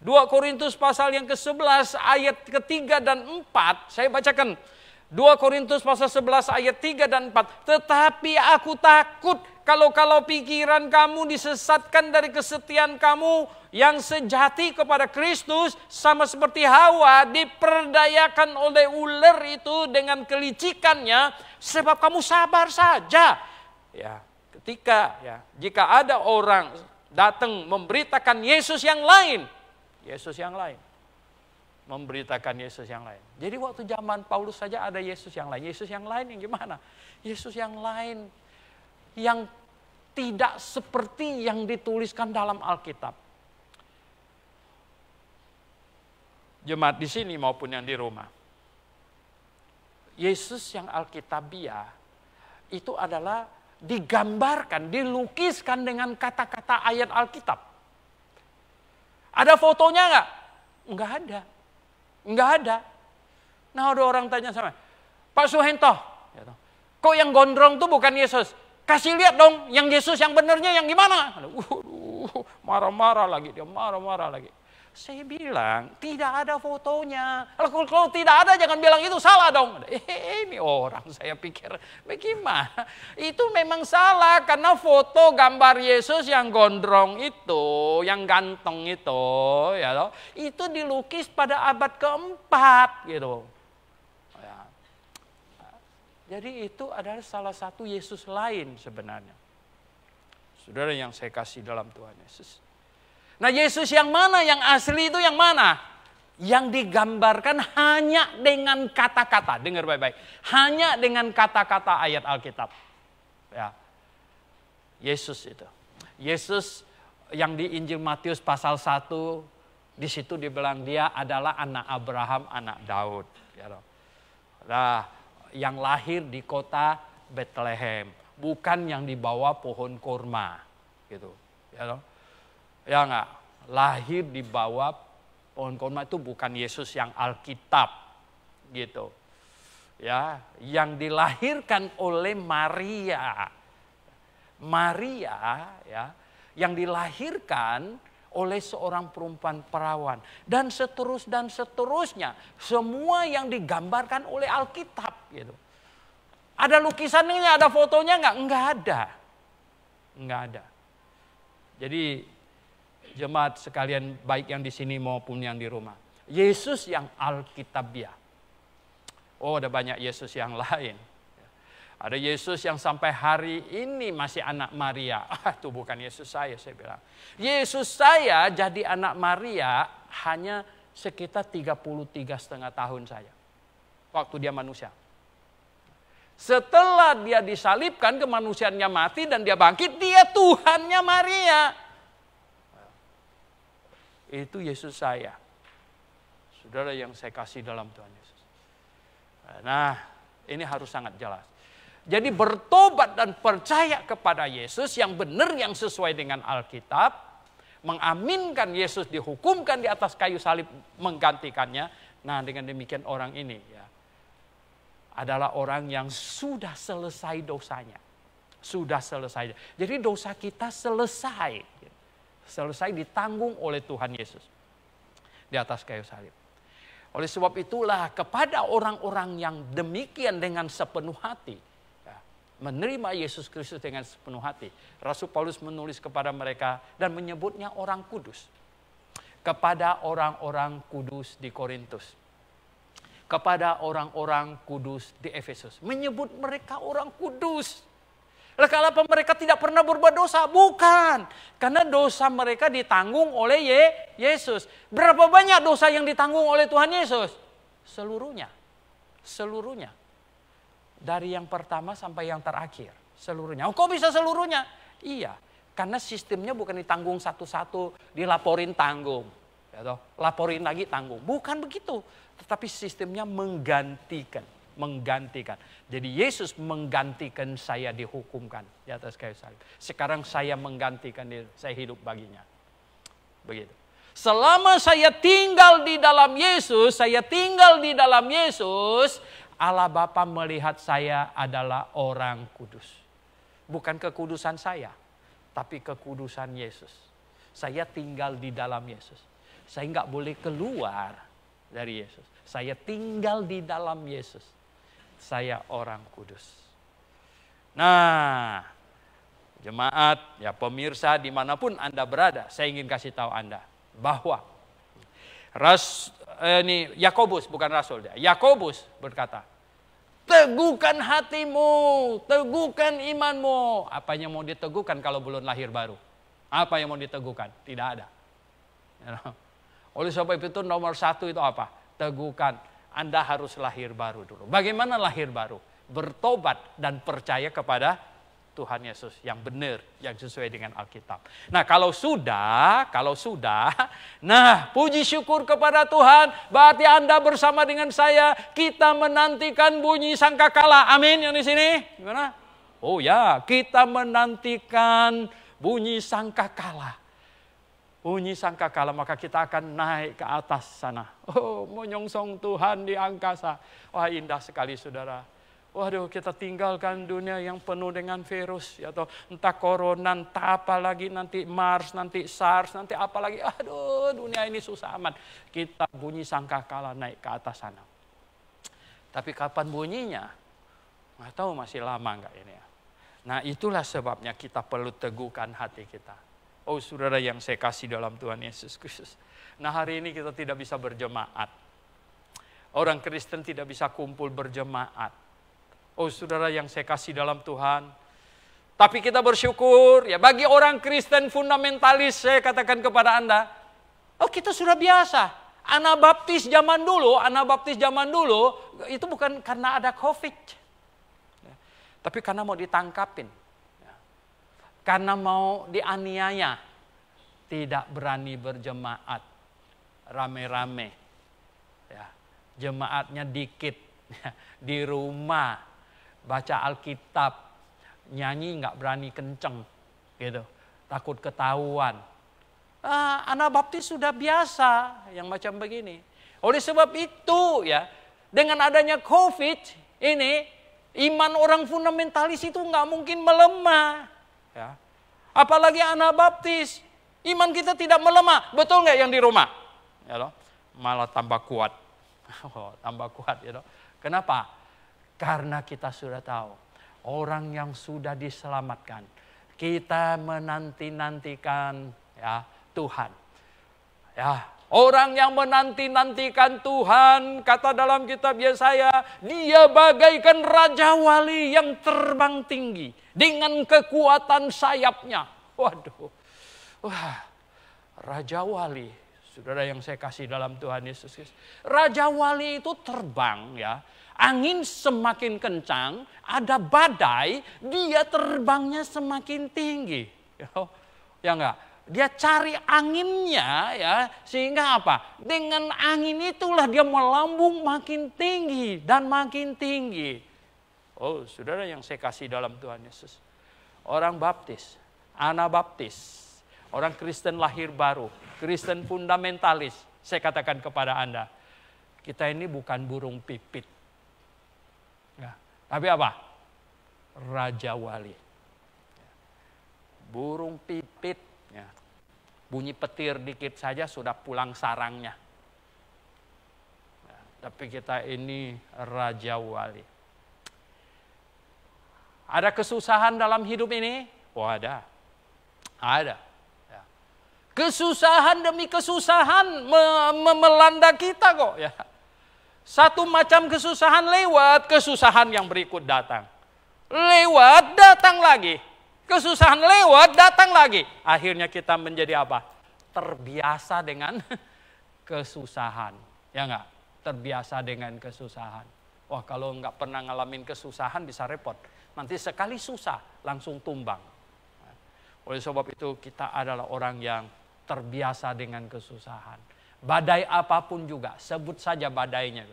2 Korintus pasal yang ke-11 ayat ke-3 dan 4. Saya bacakan. 2 Korintus pasal 11 ayat 3 dan 4. Tetapi aku takut kalau pikiran kamu disesatkan dari kesetiaan kamu yang sejati kepada Kristus, sama seperti Hawa diperdayakan oleh ular itu dengan kelicikannya, sebab kamu sabar saja. Ya. Jika ada orang datang memberitakan Yesus yang lain, memberitakan Yesus yang lain. Jadi waktu zaman Paulus saja ada Yesus yang lain. Yesus yang lain yang gimana? Yesus yang lain yang tidak seperti yang dituliskan dalam Alkitab. Jemaat di sini maupun yang di rumah. Yesus yang Alkitabiah itu adalah digambarkan, dilukiskan dengan kata-kata ayat Alkitab. Ada fotonya enggak? Enggak ada. Nah, ada orang tanya sama, Pak Suhento, kok yang gondrong tuh bukan Yesus? Kasih lihat dong, yang Yesus yang benernya yang gimana? Marah-marah lagi, dia marah-marah lagi. Saya bilang, tidak ada fotonya. Kalau tidak ada, jangan bilang itu salah dong. Ini orang, saya pikir, bagaimana? Itu memang salah, karena foto gambar Yesus yang gondrong itu, yang ganteng itu, ya loh, itu dilukis pada abad ke-4, gitu. Ya. Jadi itu adalah salah satu Yesus lain sebenarnya. Saudara yang saya kasih dalam Tuhan Yesus. Nah, Yesus yang mana? Yang asli itu yang mana? Yang digambarkan hanya dengan kata-kata. Dengar baik-baik. Hanya dengan kata-kata ayat Alkitab. Ya. Yesus itu. Yesus yang di Injil Matius pasal 1. Di situ dibilang dia adalah anak Abraham, anak Daud. Ya. Nah, yang lahir di kota Bethlehem. Bukan yang di bawah pohon kurma. Gitu. Ya. Ya enggak, lahir di bawah pohon kurma itu bukan Yesus yang Alkitab gitu. Ya, yang dilahirkan oleh Maria. Maria ya, yang dilahirkan oleh seorang perempuan perawan dan seterusnya. Semua yang digambarkan oleh Alkitab gitu. Ada lukisannya, ada fotonya enggak? Enggak ada. Enggak ada. Jadi jemaat sekalian baik yang di sini maupun yang di rumah. Yesus yang Alkitabiah. Oh, ada banyak Yesus yang lain. Ada Yesus yang sampai hari ini masih anak Maria. Itu bukan Yesus saya bilang. Yesus saya jadi anak Maria hanya sekitar 33,5 tahun saya. Waktu dia manusia. Setelah dia disalibkan, kemanusiaannya mati dan dia bangkit, dia Tuhannya Maria. Itu Yesus saya. Saudara yang saya kasih dalam Tuhan Yesus. Nah, ini harus sangat jelas. Jadi bertobat dan percaya kepada Yesus yang benar, yang sesuai dengan Alkitab, mengaminkan Yesus dihukumkan di atas kayu salib, menggantikannya. Nah, dengan demikian orang ini ya adalah orang yang sudah selesai dosanya. Sudah selesai. Jadi dosa kita selesai. Selesai ditanggung oleh Tuhan Yesus di atas kayu salib. Oleh sebab itulah kepada orang-orang yang demikian dengan sepenuh hati, menerima Yesus Kristus dengan sepenuh hati, Rasul Paulus menulis kepada mereka dan menyebutnya orang kudus. Kepada orang-orang kudus di Korintus. Kepada orang-orang kudus di Efesus. Menyebut mereka orang kudus. Kenapa mereka tidak pernah berbuat dosa? Bukan. Karena dosa mereka ditanggung oleh Yesus. Berapa banyak dosa yang ditanggung oleh Tuhan Yesus? Seluruhnya. Seluruhnya. Dari yang pertama sampai yang terakhir. Seluruhnya. Oh, kok bisa seluruhnya? Iya. Karena sistemnya bukan ditanggung satu-satu, dilaporin tanggung. Ya toh? Laporin lagi tanggung. Bukan begitu. Tetapi sistemnya menggantikan. Menggantikan. Jadi Yesus menggantikan saya dihukumkan di atas kayu salib. Sekarang saya menggantikan diri, saya hidup baginya. Begitu. Selama saya tinggal di dalam Yesus, Allah Bapa melihat saya adalah orang kudus. Bukan kekudusan saya, tapi kekudusan Yesus. Saya tinggal di dalam Yesus. Saya nggak boleh keluar dari Yesus. Saya tinggal di dalam Yesus. Saya orang kudus. Nah, jemaat, ya pemirsa dimanapun Anda berada, saya ingin kasih tahu Anda bahwa ini Yakobus, bukan Rasul, Yakobus berkata, teguhkan hatimu, teguhkan imanmu. Apa yang mau diteguhkan kalau belum lahir baru? Apa yang mau diteguhkan? Tidak ada. Oleh sebab itu nomor 1 itu apa? Teguhkan. Anda harus lahir baru dulu. Bagaimana lahir baru? Bertobat dan percaya kepada Tuhan Yesus yang benar, yang sesuai dengan Alkitab. Nah, kalau sudah, nah puji syukur kepada Tuhan, berarti Anda bersama dengan saya, kita menantikan bunyi sangkakala. Amin yang di sini. Gimana? Oh ya, kita menantikan bunyi sangkakala. Bunyi sangkakala, maka kita akan naik ke atas sana. Oh, menyongsong Tuhan di angkasa. Wah, indah sekali saudara. Waduh, kita tinggalkan dunia yang penuh dengan virus. Atau entah corona, entah apa lagi, nanti Mars, nanti SARS, nanti apa lagi. Aduh, dunia ini susah amat. Kita bunyi sangkakala naik ke atas sana. Tapi kapan bunyinya? Nggak tahu, masih lama nggak ini ya. Nah, itulah sebabnya kita perlu teguhkan hati kita. Oh saudara yang saya kasih dalam Tuhan Yesus Kristus. Nah, hari ini kita tidak bisa berjemaat. Orang Kristen tidak bisa kumpul berjemaat. Oh saudara yang saya kasih dalam Tuhan. Tapi kita bersyukur ya, bagi orang Kristen fundamentalis, saya katakan kepada Anda, oh kita sudah biasa. Anabaptis zaman dulu itu bukan karena ada COVID. Tapi karena mau ditangkapin. Karena mau dianiaya, tidak berani berjemaat rame-rame, ya, jemaatnya dikit, ya, di rumah baca Alkitab, nyanyi nggak berani kenceng, gitu, takut ketahuan. Anabaptis sudah biasa yang macam begini. Oleh sebab itu, ya, dengan adanya COVID ini, iman orang fundamentalis itu nggak mungkin melemah. Ya. Apalagi Anabaptis, iman kita tidak melemah, betul nggak yang di rumah? Ya loh, malah tambah kuat, tambah kuat, ya loh. Kenapa? Karena kita sudah tahu orang yang sudah diselamatkan, Kita menanti-nantikan ya Tuhan. Ya, orang yang menanti-nantikan Tuhan, kata dalam kitab Yesaya, dia bagaikan raja wali yang terbang tinggi dengan kekuatan sayapnya. Waduh. Wah, raja wali. Saudara yang saya kasih dalam Tuhan Yesus Kristus. Raja wali itu terbang ya. Angin semakin kencang, ada badai, dia terbangnya semakin tinggi. Ya enggak? Dia cari anginnya ya, sehingga apa? Dengan angin itulah dia melambung makin tinggi dan makin tinggi. Oh, saudara yang saya kasih dalam Tuhan Yesus. Orang baptis, Anabaptis, orang Kristen lahir baru, Kristen fundamentalis. Saya katakan kepada Anda, kita ini bukan burung pipit. Ya, tapi apa? Raja wali. Burung pipit. Ya. Bunyi petir dikit saja sudah pulang sarangnya. Ya, tapi kita ini raja wali. Ada kesusahan dalam hidup ini? Oh ada. Ada. Ya. Kesusahan demi kesusahan melanda kita kok. Ya. Satu macam kesusahan lewat, kesusahan yang berikut datang. Lewat, datang lagi. Kesusahan lewat, datang lagi. Akhirnya kita menjadi apa? Terbiasa dengan kesusahan. Ya enggak? Terbiasa dengan kesusahan. Wah, kalau enggak pernah ngalamin kesusahan bisa repot. Nanti sekali susah, langsung tumbang. Oleh sebab itu kita adalah orang yang terbiasa dengan kesusahan. Badai apapun juga, sebut saja badainya.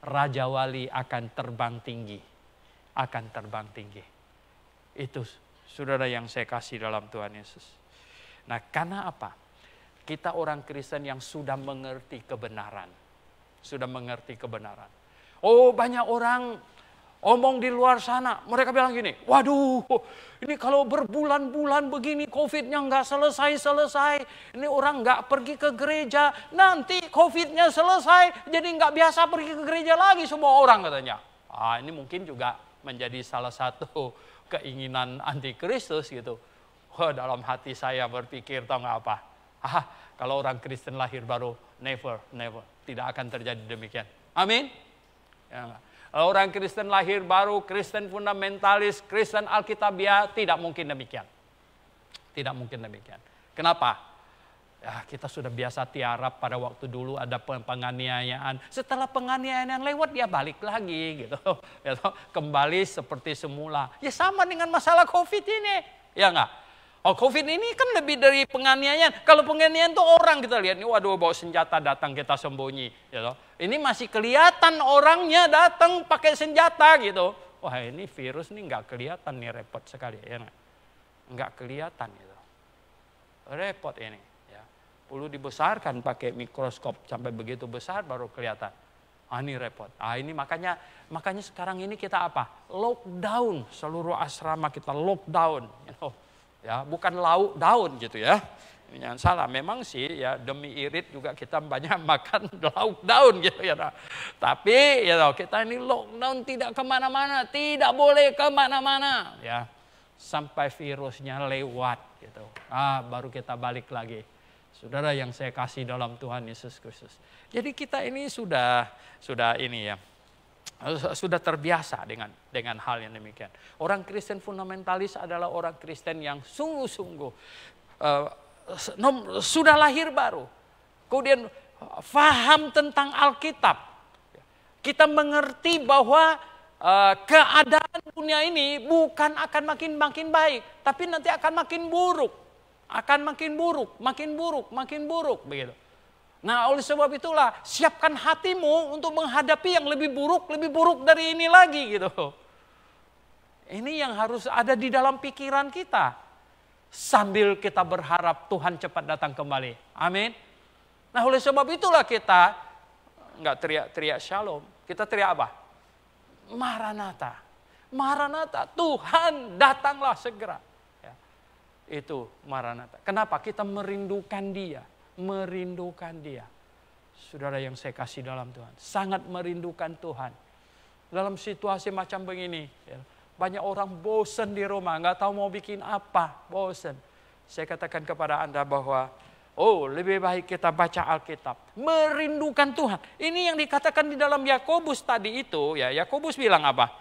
Raja wali akan terbang tinggi. Akan terbang tinggi. Itu saudara yang saya kasih dalam Tuhan Yesus. Nah, karena apa? Kita orang Kristen yang sudah mengerti kebenaran. Sudah mengerti kebenaran. Oh, banyak orang omong di luar sana. Mereka bilang gini, waduh, ini kalau berbulan-bulan begini COVID-nya nggak selesai-selesai. Ini orang nggak pergi ke gereja. Nanti COVID-nya selesai, jadi nggak biasa pergi ke gereja lagi semua orang katanya. Ah, ini mungkin juga menjadi salah satu keinginan antikristus gitu. Oh, dalam hati saya berpikir tahu nggak apa? Kalau orang Kristen lahir baru, never, tidak akan terjadi demikian. Amin. Ya, kalau orang Kristen lahir baru, Kristen fundamentalis, Kristen Alkitabiah, tidak mungkin demikian. Tidak mungkin demikian. Kenapa? Ya, kita sudah biasa tiarap pada waktu dulu ada penganiayaan. Setelah penganiayaan lewat dia balik lagi gitu. Kembali seperti semula. Ya sama dengan masalah COVID ini. Ya enggak? Oh, COVID ini kan lebih dari penganiayaan. Kalau penganiayaan itu orang kita lihat nih, waduh bawa senjata datang kita sembunyi. Gitu. Ini masih kelihatan orangnya datang pakai senjata gitu. Wah ini virus nih nggak kelihatan nih, repot sekali. Ya nggak kelihatan gitu. Repot ini. Perlu dibesarkan pakai mikroskop sampai begitu besar baru kelihatan. Ini repot. Ini makanya sekarang ini kita apa? Lockdown, seluruh asrama kita lockdown. Ya, bukan lockdown gitu ya. Jangan salah, memang sih ya demi irit juga kita banyak makan lockdown gitu ya. Tapi ya kita ini lockdown tidak kemana-mana, tidak boleh kemana-mana ya. Sampai virusnya lewat gitu. Baru kita balik lagi. Saudara yang saya kasih dalam Tuhan Yesus Kristus. Jadi kita ini sudah ini ya, sudah terbiasa dengan hal yang demikian. Orang Kristen fundamentalis adalah orang Kristen yang sungguh-sungguh sudah lahir baru. Kemudian faham tentang Alkitab. Kita mengerti bahwa keadaan dunia ini bukan akan makin baik, tapi nanti akan makin buruk. Akan makin buruk begitu. Nah, oleh sebab itulah siapkan hatimu untuk menghadapi yang lebih buruk dari ini lagi gitu. Ini yang harus ada di dalam pikiran kita sambil kita berharap Tuhan cepat datang kembali. Amin. Nah, oleh sebab itulah kita nggak teriak-teriak shalom, kita teriak apa? Maranatha. Maranatha, Tuhan datanglah segera. Itu Maranatha. Kenapa? Kita merindukan dia. Merindukan dia. Saudara yang saya kasih dalam Tuhan. Sangat merindukan Tuhan. Dalam situasi macam begini. Ya, Banyak orang bosan di rumah, nggak tahu mau bikin apa, bosan. Saya katakan kepada Anda bahwa, lebih baik kita baca Alkitab. Merindukan Tuhan. Ini yang dikatakan di dalam Yakobus tadi itu, ya Yakobus bilang apa?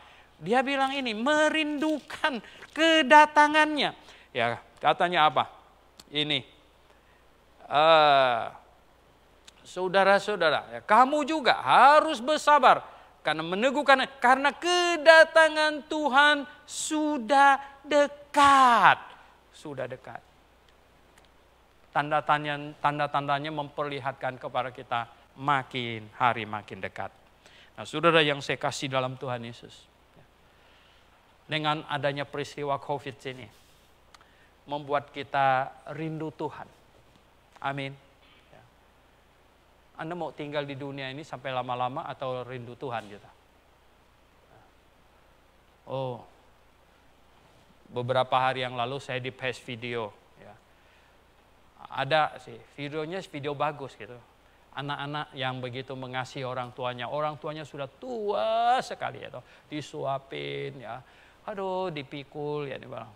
Dia bilang ini, merindukan kedatangannya. Ya, katanya apa? Ini. Saudara-saudara, ya, kamu juga harus bersabar karena meneguhkan, karena kedatangan Tuhan sudah dekat. Sudah dekat. Tanda-tandanya memperlihatkan kepada kita makin hari makin dekat. Nah, saudara yang saya kasih dalam Tuhan Yesus, dengan adanya peristiwa COVID ini, membuat kita rindu Tuhan. Amin. Anda mau tinggal di dunia ini sampai lama-lama atau rindu Tuhan gitu? Beberapa hari yang lalu saya di paste video. Ya. Ada sih, videonya video bagus gitu. Anak-anak yang begitu mengasihi orang tuanya sudah tua sekali ya, disuapin ya. Dipikul ya, dibilang.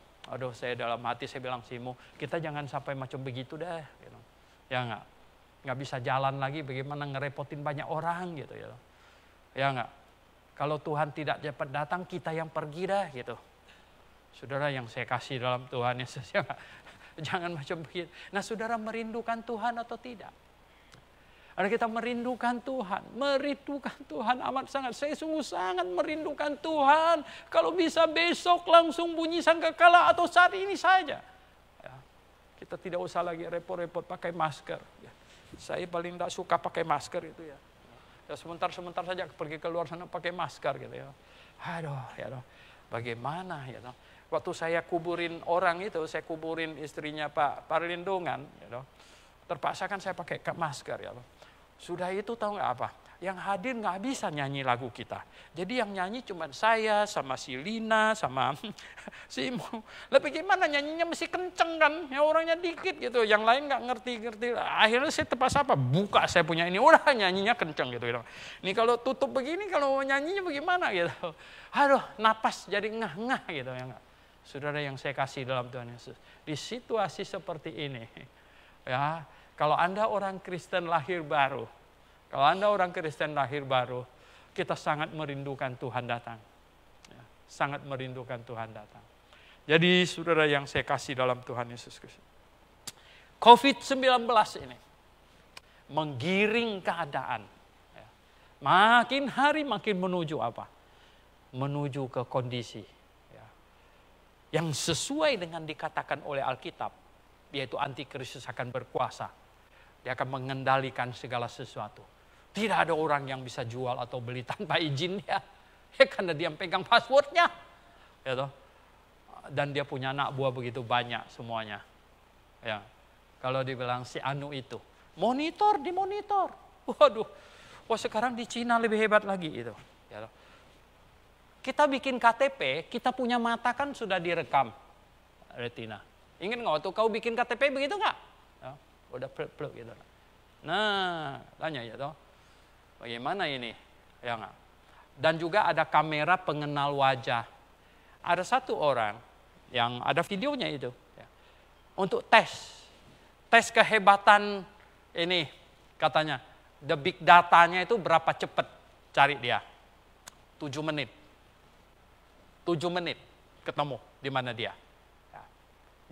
Saya dalam hati saya bilang, Simu, kita jangan sampai macam begitu dah. Gitu. Ya nggak bisa jalan lagi, bagaimana ngerepotin banyak orang gitu ya. Ya nggak. Kalau Tuhan tidak cepat datang, kita yang pergi dah gitu. Saudara yang saya kasih dalam Tuhan Yesus, ya nggak? Jangan macam begitu. Nah, saudara merindukan Tuhan atau tidak? Ada kita merindukan Tuhan amat sangat. Saya sungguh sangat merindukan Tuhan. Kalau bisa besok langsung bunyi sangkakala atau saat ini saja. Ya, kita tidak usah lagi repot-repot pakai masker. Ya. Saya paling tidak suka pakai masker itu ya. Sebentar-sebentar saja pergi keluar sana pakai masker gitu ya. Bagaimana ya. Waktu saya kuburin orang itu, saya kuburin istrinya Pak Parlindungan, ya. Terpaksa kan saya pakai masker ya. Sudah itu tahu nggak apa? Yang hadir nggak bisa nyanyi lagu kita. Jadi yang nyanyi cuma saya sama si Lina sama si Imo. Tapi gimana nyanyinya mesti kenceng kan? Ya orangnya dikit gitu. Yang lain nggak ngerti-ngerti. Akhirnya saya terpaksa buka saya punya ini. Udah nyanyinya kenceng gitu. Ini kalau tutup begini, kalau nyanyinya bagaimana gitu. Napas jadi ngah-ngah gitu ya nggak. Saudara yang saya kasih dalam Tuhan Yesus. Di situasi seperti ini, ya kalau Anda orang Kristen lahir baru, kita sangat merindukan Tuhan datang. Ya, sangat merindukan Tuhan datang. Jadi saudara yang saya kasih dalam Tuhan Yesus Kristus. COVID-19 ini menggiring keadaan. Ya, makin hari makin menuju apa? Menuju ke kondisi. Ya, yang sesuai dengan dikatakan oleh Alkitab, yaitu antikristus akan berkuasa. Dia akan mengendalikan segala sesuatu. Tidak ada orang yang bisa jual atau beli tanpa izin dia. Karena dia pegang passwordnya. Ya, dan dia punya anak buah begitu banyak semuanya. Ya. Kalau dibilang si Anu itu. Dimonitor. Wah sekarang di Cina lebih hebat lagi itu. Ya, kita bikin KTP, kita punya mata kan sudah direkam. Retina. Ingat nggak waktu kau bikin KTP begitu nggak? Ya, udah plek gitu. Nah, tanya ya toh. Bagaimana ini? Ya nggak? Dan juga ada kamera pengenal wajah. Ada satu orang yang ada videonya itu. Ya, untuk tes kehebatan ini katanya. The big datanya itu berapa cepat cari dia? 7 menit. 7 menit ketemu di mana dia. Ya.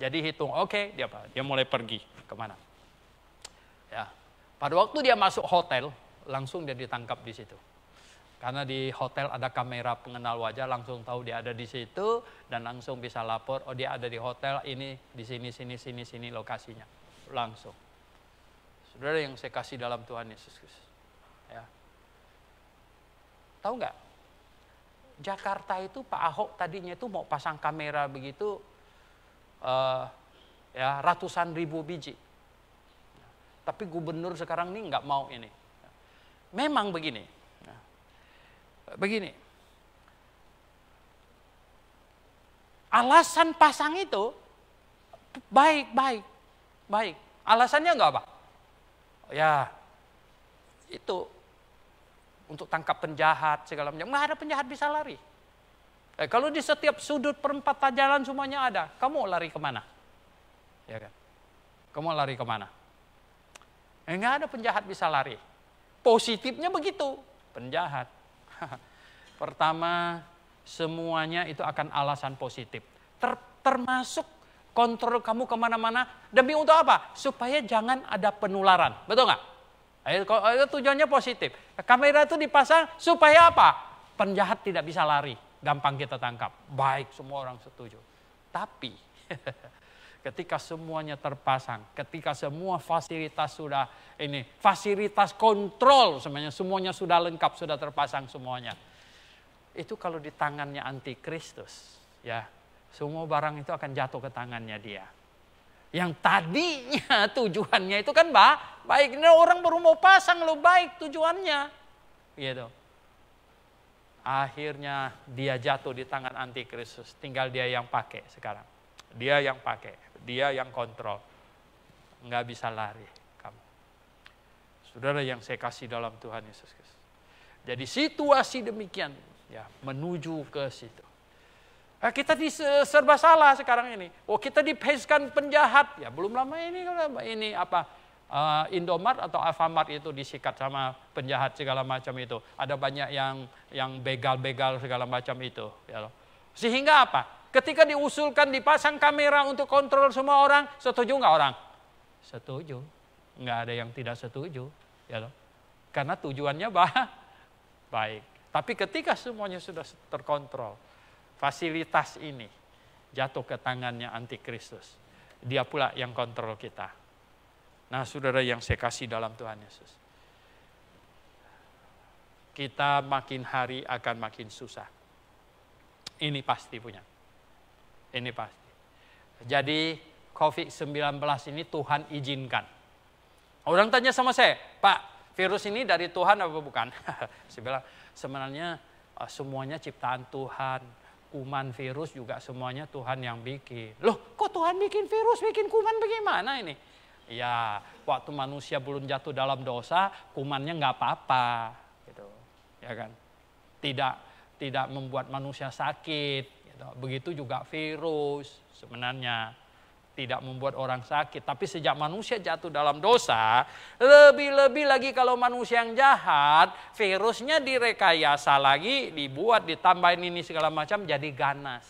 Jadi hitung, oke, dia mulai pergi kemana. Ya. Pada waktu dia masuk hotel, langsung dia ditangkap di situ. Karena di hotel ada kamera pengenal wajah, langsung tahu dia ada di situ dan langsung bisa lapor, dia ada di hotel ini, di sini lokasinya. Langsung. Saudara yang saya kasih dalam Tuhan Yesus Kristus. Ya. Tahu nggak? Jakarta itu Pak Ahok tadinya itu mau pasang kamera begitu, ya ratusan ribu biji. Tapi gubernur sekarang ini nggak mau ini. Memang begini. Alasan pasang itu baik. Alasannya nggak apa? Ya, itu untuk tangkap penjahat segala macam. Nggak ada penjahat bisa lari. Kalau di setiap sudut perempatan jalan semuanya ada, kamu lari kemana? Ya kan? Kamu lari kemana? Nggak ada penjahat bisa lari. Positifnya begitu, penjahat. Pertama, semuanya itu akan alasan positif. Termasuk kontrol kamu kemana-mana. Demi untuk apa? Supaya jangan ada penularan. Betul nggak? Itu tujuannya positif. Kamera itu dipasang supaya apa? Penjahat tidak bisa lari. Gampang kita tangkap. Baik, semua orang setuju. Tapi ketika semuanya terpasang, ketika semua fasilitas sudah fasilitas kontrol semuanya sudah lengkap, sudah terpasang semuanya. Itu kalau di tangannya antikristus, ya, semua barang itu akan jatuh ke tangannya dia. Yang tadinya tujuannya itu kan baik, ini orang baru mau pasang lo baik tujuannya, gitu. Akhirnya dia jatuh di tangan antikristus, tinggal dia yang pakai sekarang. Dia yang pakai, dia yang kontrol. Nggak bisa lari kamu. Saudara yang saya kasih dalam Tuhan Yesus Kristus. Jadi situasi demikian, ya, menuju ke situ. Kita serba salah sekarang ini. Kita dipeskan penjahat. Ya belum lama ini Indomart atau Alfamart itu disikat sama penjahat segala macam itu. Ada banyak yang begal-begal segala macam itu. Ya. Sehingga apa? Ketika diusulkan dipasang kamera untuk kontrol semua orang, setuju nggak orang? Setuju. Nggak ada yang tidak setuju. Ya. Karena tujuannya baik. Tapi ketika semuanya sudah terkontrol, fasilitas ini jatuh ke tangannya antikristus. Dia pula yang kontrol kita. Nah, saudara yang saya kasih dalam Tuhan Yesus. Kita makin hari akan makin susah. Ini pasti punya. Ini pasti. Jadi COVID-19 ini Tuhan izinkan. Orang tanya sama saya, Pak, virus ini dari Tuhan apa bukan? Saya bilang, sebenarnya semuanya ciptaan Tuhan. Kuman virus juga semuanya Tuhan yang bikin. Loh, kok Tuhan bikin virus, bikin kuman bagaimana ini? Ya, waktu manusia belum jatuh dalam dosa, kumannya nggak apa-apa, gitu, ya kan? Tidak membuat manusia sakit. Gitu. Begitu juga virus sebenarnya tidak membuat orang sakit. Tapi sejak manusia jatuh dalam dosa, lebih-lebih lagi kalau manusia yang jahat, virusnya direkayasa lagi, dibuat, ditambahin ini segala macam, jadi ganas,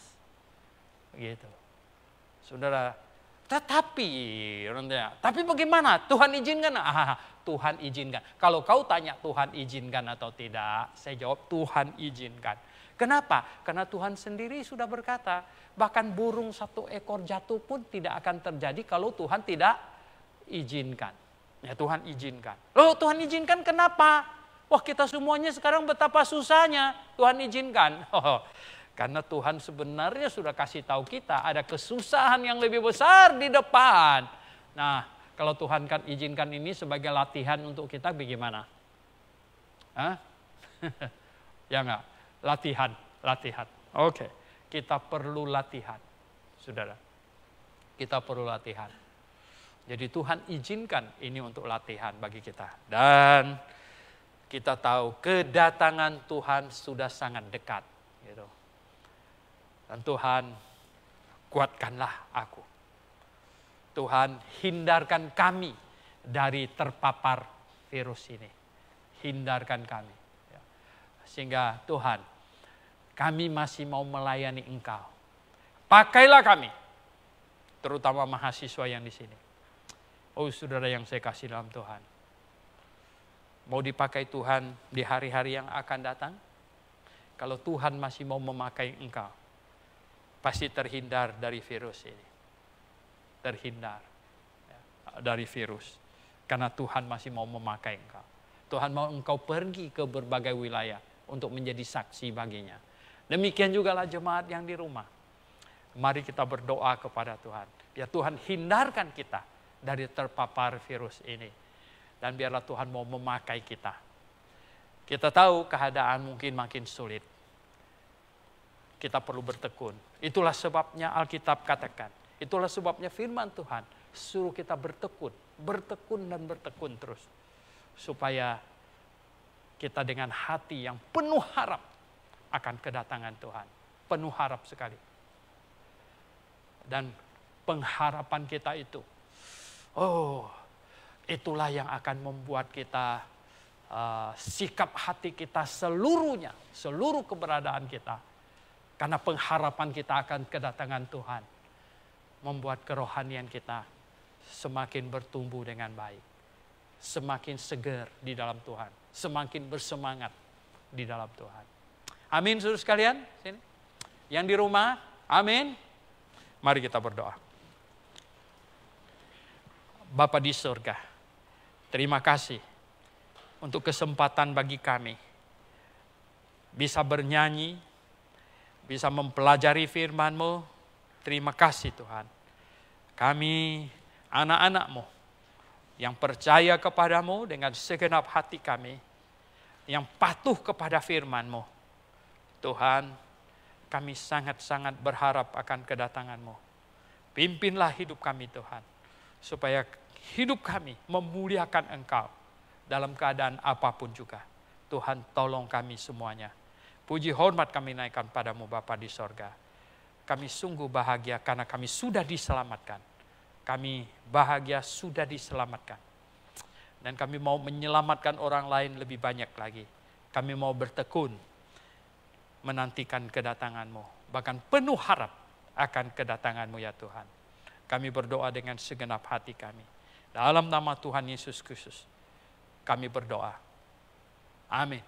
gitu, saudara. Tapi bagaimana? Tuhan izinkan? Tuhan izinkan. Kalau kau tanya Tuhan izinkan atau tidak, saya jawab Tuhan izinkan. Kenapa? Karena Tuhan sendiri sudah berkata, bahkan burung satu ekor jatuh pun tidak akan terjadi kalau Tuhan tidak izinkan. Ya, Tuhan izinkan. Loh, Tuhan izinkan kenapa? Wah, kita semuanya sekarang betapa susahnya. Tuhan izinkan. Karena Tuhan sebenarnya sudah kasih tahu kita ada kesusahan yang lebih besar di depan. Nah, kalau Tuhan kan izinkan ini sebagai latihan untuk kita bagaimana? Ya enggak? Latihan. Oke. Kita perlu latihan. Saudara. Kita perlu latihan. Jadi Tuhan izinkan ini untuk latihan bagi kita. Dan kita tahu kedatangan Tuhan sudah sangat dekat. Gitu. Dan Tuhan, kuatkanlah aku. Tuhan, hindarkan kami dari terpapar virus ini. Hindarkan kami. Sehingga Tuhan, kami masih mau melayani Engkau. Pakailah kami, terutama mahasiswa yang di sini. Oh, saudara yang saya kasih dalam Tuhan. Mau dipakai Tuhan di hari-hari yang akan datang? Kalau Tuhan masih mau memakai engkau, pasti terhindar dari virus ini. Terhindar dari virus. Karena Tuhan masih mau memakai engkau. Tuhan mau engkau pergi ke berbagai wilayah untuk menjadi saksi baginya. Demikian jugalah jemaat yang di rumah. Mari kita berdoa kepada Tuhan. Ya Tuhan, hindarkan kita dari terpapar virus ini. Dan biarlah Tuhan mau memakai kita. Kita tahu keadaan mungkin makin sulit. Kita perlu bertekun. Itulah sebabnya Alkitab katakan. Itulah sebabnya firman Tuhan suruh kita bertekun. Bertekun dan bertekun terus. Supaya kita dengan hati yang penuh harap akan kedatangan Tuhan. penuh harap sekali. Dan pengharapan kita itu, itulah yang akan membuat kita, sikap hati kita seluruhnya, seluruh keberadaan kita. Karena pengharapan kita akan kedatangan Tuhan, membuat kerohanian kita semakin bertumbuh dengan baik. Semakin segar di dalam Tuhan. Semakin bersemangat di dalam Tuhan. Amin, saudara sekalian. Sini. Yang di rumah, amin. Mari kita berdoa. Bapa di surga, terima kasih untuk kesempatan bagi kami bisa bernyanyi, bisa mempelajari firman-Mu. Terima kasih Tuhan. Kami anak-anak-Mu yang percaya kepadamu dengan segenap hati kami, yang patuh kepada firman-Mu. Tuhan, kami sangat-sangat berharap akan kedatangan-Mu. Pimpinlah hidup kami Tuhan, supaya hidup kami memuliakan Engkau dalam keadaan apapun juga. Tuhan, tolong kami semuanya. Puji hormat kami naikkan padamu Bapa di sorga. Kami sungguh bahagia karena kami sudah diselamatkan. Kami bahagia sudah diselamatkan. Dan kami mau menyelamatkan orang lain lebih banyak lagi. Kami mau bertekun menantikan kedatangan-Mu. Bahkan penuh harap akan kedatangan-Mu ya Tuhan. Kami berdoa dengan segenap hati kami. Dalam nama Tuhan Yesus Kristus kami berdoa. Amin.